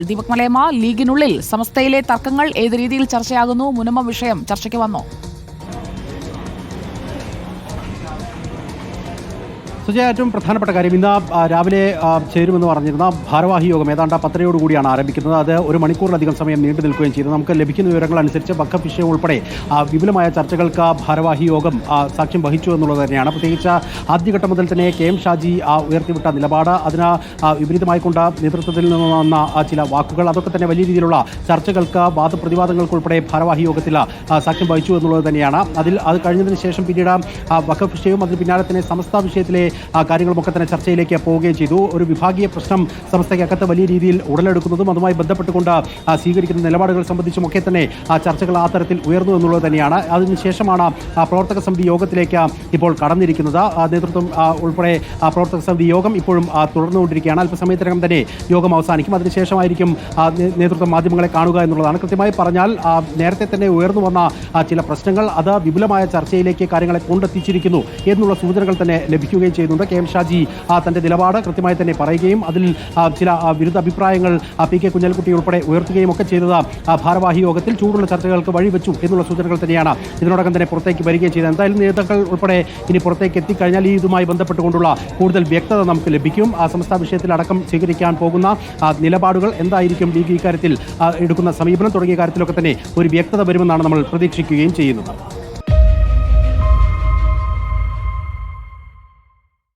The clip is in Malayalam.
ദീപക് മലയമ്മ, ലീഗിനുള്ളിൽ സമസ്തയിലെ തർക്കങ്ങൾ ഏത് രീതിയിൽ ചർച്ചയാകുന്നു? മുനമ്പം വിഷയം ചർച്ചയ്ക്ക് വന്നോ? സുജയ, ഏറ്റവും പ്രധാനപ്പെട്ട കാര്യം ഇന്ന് രാവിലെ ചേരുമെന്ന് പറഞ്ഞിരുന്ന ഭാരവാഹി യോഗം ഏതാണ്ട് 10:30 ആരംഭിക്കുന്നത്. അത് ഒരു മണിക്കൂറിലധികം സമയം നീണ്ടു നിൽക്കുകയും ചെയ്തു. നമുക്ക് ലഭിക്കുന്ന വിവരങ്ങൾ അനുസരിച്ച് വഖഫ് വിഷയം ഉൾപ്പെടെ വിപുലമായ ചർച്ചകൾക്ക് ഭാരവാഹി യോഗം സാക്ഷ്യം വഹിച്ചു എന്നുള്ളത് തന്നെയാണ്. പ്രത്യേകിച്ച് ആദ്യഘട്ടം മുതൽ തന്നെ KM ഷാജി ഉയർത്തിവിട്ട നിലപാട്, അതിന് വിപരീതമായിക്കൊണ്ട് നേതൃത്വത്തിൽ നിന്ന് വന്ന ചില വാക്കുകൾ, അതൊക്കെ തന്നെ വലിയ രീതിയിലുള്ള ചർച്ചകൾക്ക് വാദപ്രതിവാദങ്ങൾക്കുൾപ്പെടെ ഭാരവാഹി യോഗത്തിൽ സാക്ഷ്യം വഹിച്ചു എന്നുള്ളത് തന്നെയാണ്. അത് കഴിഞ്ഞതിന് ശേഷം പിന്നീട് വഖഫ് വിഷയവും അതിന് പിന്നാലെ തന്നെ സമസ്ത വിഷയത്തിലെ കാര്യങ്ങളുമൊക്കെ തന്നെ ചർച്ചയിലേക്ക് പോവുകയും ചെയ്തു. ഒരു വിഭാഗീയ പ്രശ്നം സമസ്തയ്ക്കകത്ത് വലിയ രീതിയിൽ ഉടലെടുക്കുന്നതും അതുമായി ബന്ധപ്പെട്ടുകൊണ്ട് സ്വീകരിക്കുന്ന നിലപാടുകൾ സംബന്ധിച്ചുമൊക്കെ തന്നെ ചർച്ചകൾ ആ തരത്തിൽ ഉയർന്നു എന്നുള്ളത് തന്നെയാണ്. അതിനുശേഷമാണ് പ്രവർത്തക സമിതി യോഗത്തിലേക്ക് ഇപ്പോൾ കടന്നിരിക്കുന്നത്. നേതൃത്വം ഉൾപ്പെടെ പ്രവർത്തക സമിതി യോഗം ഇപ്പോഴും തുടർന്നുകൊണ്ടിരിക്കുകയാണ്. അല്പസമയത്തിനകം തന്നെ യോഗം അവസാനിക്കും. അതിനുശേഷമായിരിക്കും നേതൃത്വം മാധ്യമങ്ങളെ കാണുക എന്നുള്ളതാണ്. കൃത്യമായി പറഞ്ഞാൽ നേരത്തെ തന്നെ ഉയർന്നു വന്ന ചില പ്രശ്നങ്ങൾ അത് വിപുലമായ ചർച്ചയിലേക്ക് കാര്യങ്ങളെ കൊണ്ടെത്തിച്ചിരിക്കുന്നു എന്നുള്ള സൂചനകൾ തന്നെ ലഭിക്കുകയും ചെയ്യുന്നുണ്ട്. KM ഷാജി തന്റെ നിലപാട് കൃത്യമായി തന്നെ പറയുകയും അതിൽ ചില വിരുദ്ധ അഭിപ്രായങ്ങൾ PK കുഞ്ഞാലിക്കുട്ടി ഉൾപ്പെടെ ഉയർത്തുകയും ഒക്കെ ചെയ്തത് ഭാരവാഹി യോഗത്തിൽ ചൂടുള്ള ചർച്ചകൾക്ക് വഴിവെച്ചു എന്നുള്ള സൂചനകൾ തന്നെയാണ് ഇതിനോടകം തന്നെ പുറത്തേക്ക് വരികയും ചെയ്തത്. എന്തായാലും നേതാക്കൾ ഉൾപ്പെടെ ഇനി പുറത്തേക്ക് എത്തിക്കഴിഞ്ഞാൽ ഈ ഇതുമായി ബന്ധപ്പെട്ടുകൊണ്ടുള്ള കൂടുതൽ വ്യക്തത നമുക്ക് ലഭിക്കും. സമസ്ത വിഷയത്തിലടക്കം സ്വീകരിക്കാൻ പോകുന്ന നിലപാടുകൾ എന്തായിരിക്കും, ലീഗ് ഇക്കാര്യത്തിൽ എടുക്കുന്ന സമീപനം തുടങ്ങിയ കാര്യത്തിലൊക്കെ തന്നെ ഒരു വ്യക്തത വരുമെന്നാണ് നമ്മൾ പ്രതീക്ഷിക്കുകയും ചെയ്യുന്നത്.